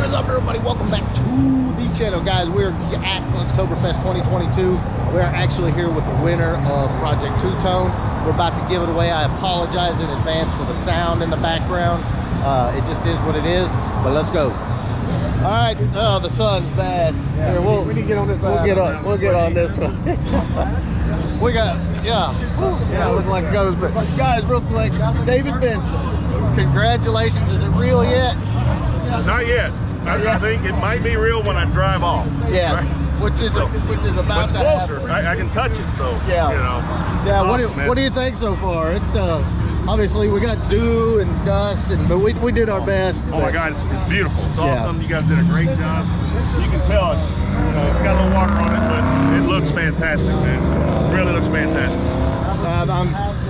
is up, everybody? Welcome back to the channel, guys. We're at Foxtoberfest 2022. We're actually here with the winner of Project Two-Tone. We're about to give it away. I apologize in advance for the sound in the background. It just is what it is, but let's go. All right. Oh, the sun's bad. Yeah, here, we need to get on this. We'll get on this one. We got, yeah, looking like it goes. But guys, real quick, David Benson, congratulations. Is it real yet? Not yet. I think it might be real when I drive off. Yes, right? which is about it's to closer. happen. I can touch it, so yeah, you know. Yeah. Awesome, What do you think so far? It obviously we got dew and dust, but we did our best. Oh my God, it's beautiful. It's Yeah. awesome. You guys did a great job. You can tell it's got a little water on it, but it looks fantastic, man. It really looks fantastic.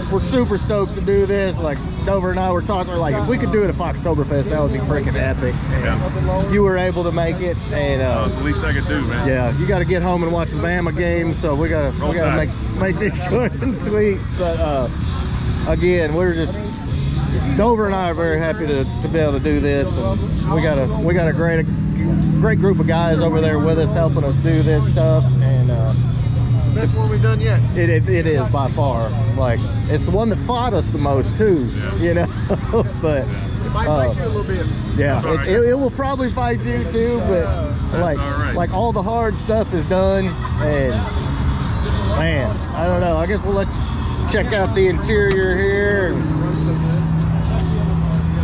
We're super stoked to do this. Like Dover and I were talking, we're like, if we could do it at Foxtoberfest, that would be freaking epic. Yeah. You were able to make it, and That's the least I could do, man. yeah, you got to get home and watch the Bama game, so we gotta make this short and sweet. But again, we're just Dover and I are very happy to be able to do this, and we got a great group of guys over there with us helping us do this stuff, and Best one we've done yet. it is by far. Like, it's the one that fought us the most too, you know. But It might fight you a little bit. yeah, right. it will probably fight you too, but like all the hard stuff is done, and man, I don't know, I guess we'll let you check out the interior here.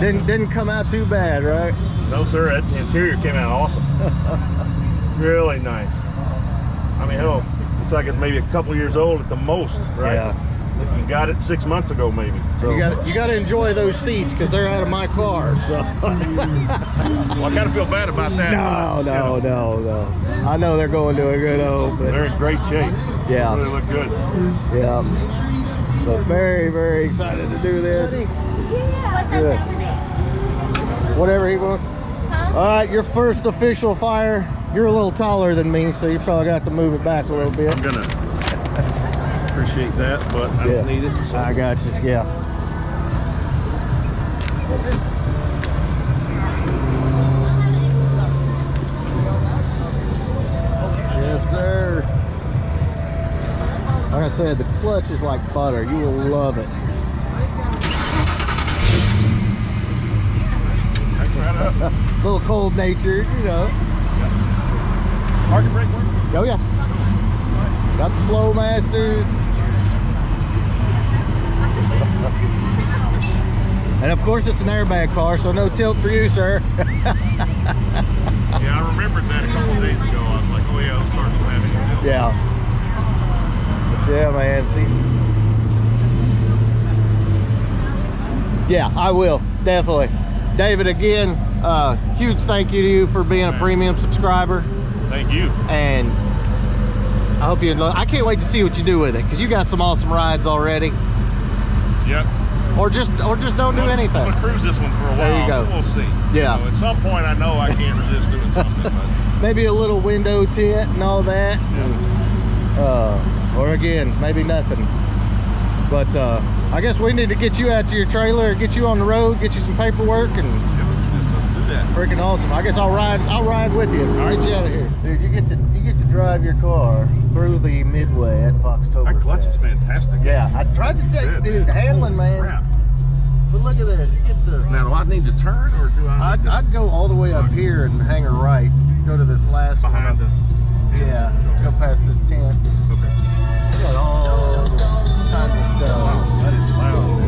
And didn't come out too bad, right? No, sir. The interior came out awesome. Really nice. I mean, hell, it's like it's maybe a couple years old at the most, right? Yeah. You got it 6 months ago, maybe. So You got to enjoy those seats because they're out of my car. So well, I kind of feel bad about that. no. I know they're going to a good home, but They're in great shape. Yeah. They really look good. yeah. But very, very excited to do this. Good. Whatever he wants. All right, your first official fire. You're a little taller than me, so you probably got to move it back a little bit. I'm gonna appreciate that, but I don't need it. So. I got you. Yeah. Yes, sir. Like I said, the clutch is like butter. You will love it. Right up. A little cold natured, you know. Hard to break one? Oh yeah. Got the Flow Masters. And of course it's an airbag car, so no tilt for you, sir. Yeah, I remembered that a couple of days ago. I was like, oh yeah, those cars will have it. Yeah. But yeah, man. Yeah, I will. Definitely. David, again, huge thank you to you for being a premium subscriber. Thank you. And I hope you enjoy. I can't wait to see what you do with it, because you got some awesome rides already. Yep. Or just don't do anything. I'm gonna cruise this one for a while. There you go. We'll see. Yeah. You know, at some point, I know I can't resist doing something. But Maybe a little window tint and all that. Or again, maybe nothing. But I guess we need to get you out to your trailer, get you on the road, get you some paperwork, and do that. freaking awesome. I guess I'll ride with you. I'll get you out of here. Dude, you get to drive your car through the midway at Foxtoberfest. That clutch is fantastic. Yeah, I tried to take it, dude. Handling, man. Crap. But look at this. You get the. Now, do I need to turn, or do I? I'd go all the way up here and hang a right. Go to this last Behind one. Yeah, go past this tent. Okay. Got all kinds of stuff. Wow, that is loud.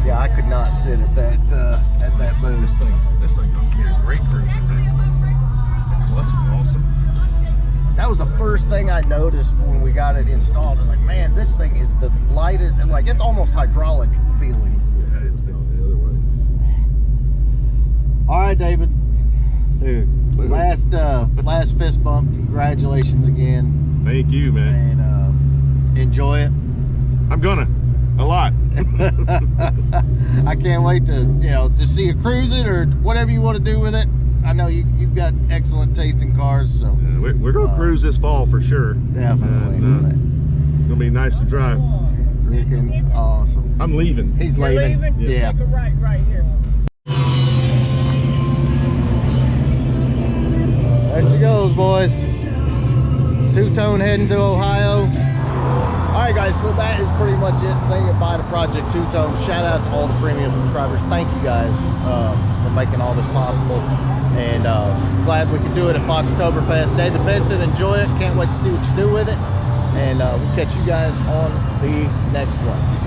Yeah, I could not sit at that booth. This thing gonna be a great cruiser, man. The clutch is awesome. That was the first thing I noticed when we got it installed. I was like, man, this thing is the lightest, and like it's almost hydraulic feeling. Yeah, it's feeling the other way. All right, David. Dude, last fist bump. Congratulations again. Thank you, man. And enjoy it. I'm gonna. A lot. I can't wait to, just see you cruise it or whatever you want to do with it. I know you've got excellent taste in cars, so. Yeah, we're gonna cruise this fall for sure. Definitely. It'll be nice to drive. Freaking awesome. I'm leaving. He's leaving. You Yeah. take a right here. boys. Two-tone heading to Ohio. All right, guys, so that is pretty much it. Saying goodbye to Project Two-Tone. Shout out to all the premium subscribers. Thank you guys for making all this possible. And glad we could do it at Foxtoberfest. David Benson, enjoy it. Can't wait to see what you do with it. And we'll catch you guys on the next one.